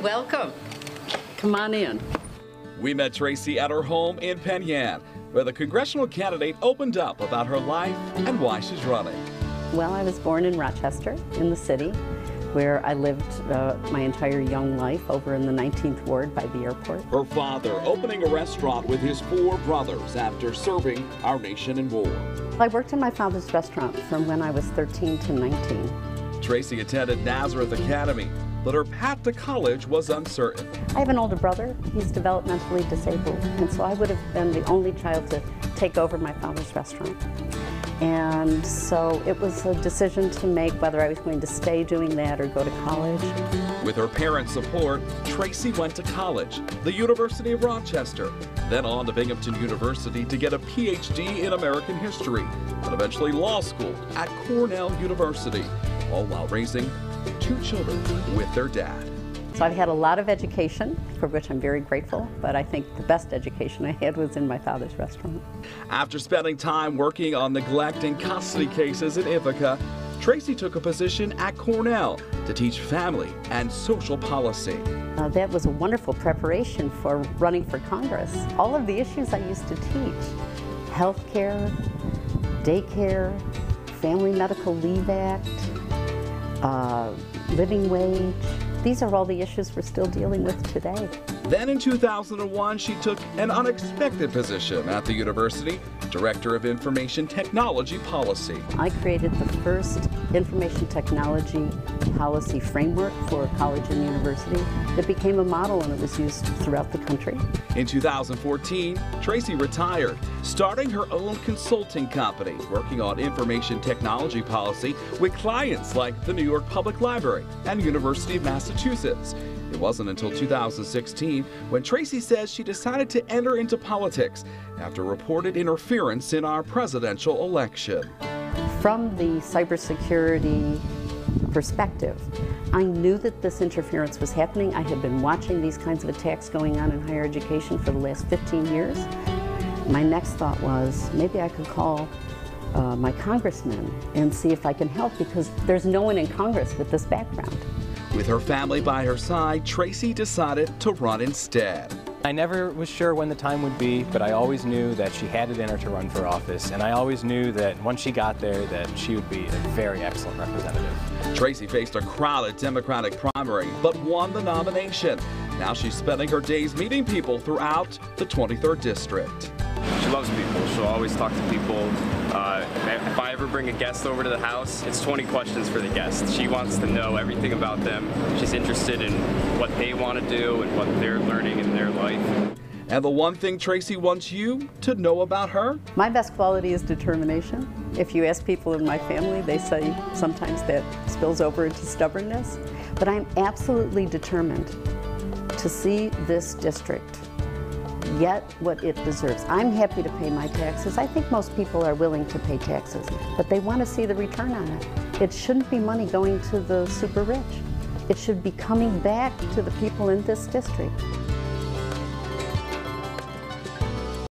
welcome. Come on in. We met Tracy at her home in Penn, where the congressional candidate opened up about her life and why she's running. Well, I was born in Rochester, in the city, where I lived my entire young life over in the 19th Ward by the airport. Her father opening a restaurant with his 4 brothers after serving our nation in war. I worked in my father's restaurant from when I was 13 to 19. Tracy attended Nazareth Academy, but her path to college was uncertain. I have an older brother. He's developmentally disabled, and so I would have been the only child to take over my father's restaurant. And so it was a decision to make whether I was going to stay doing that or go to college. With her parents' support, Tracy went to college, the University of Rochester, then on to Binghamton University to get a PhD in American history, and eventually law school at Cornell University, all while raising 2 children with their dad. So I've had a lot of education, for which I'm very grateful, but I think the best education I had was in my father's restaurant. After spending time working on neglect and custody cases in Ithaca, Tracy took a position at Cornell to teach family and social policy. That was a wonderful preparation for running for Congress. All of the issues I used to teach, health care, daycare, Family Medical Leave Act, living wage. These are all the issues we're still dealing with today. Then in 2001, she took an unexpected position at the university, Director of Information Technology Policy. I created the first information technology policy framework for college and university that became a model, and it was used throughout the country. In 2014, Tracy retired, starting her own consulting company, working on information technology policy with clients like the New York Public Library and University of Massachusetts. It wasn't until 2016 when Tracy says she decided to enter into politics after reported interference in our presidential election. From the cybersecurity perspective, I knew that this interference was happening. I had been watching these kinds of attacks going on in higher education for the last 15 years. My next thought was maybe I could call my congressman and see if I can help, because there's no one in Congress with this background. With her family by her side, Tracy decided to run instead. I never was sure when the time would be, but I always knew that she had it in her to run for office, and I always knew that once she got there that she would be a very excellent representative. Tracy faced a crowded Democratic primary, but won the nomination. Now she's spending her days meeting people throughout the 23rd District. She loves people. She'll always talk to people. If I ever bring a guest over to the house, it's 20 questions for the guest. She wants to know everything about them. She's interested in what they want to do and what they're learning in their life. And the one thing Tracy wants you to know about her? My best quality is determination. If you ask people in my family, they say sometimes that spills over into stubbornness. But I'm absolutely determined to see this district get what it deserves. I'm happy to pay my taxes. I think most people are willing to pay taxes, but they want to see the return on it. It shouldn't be money going to the super rich. It should be coming back to the people in this district.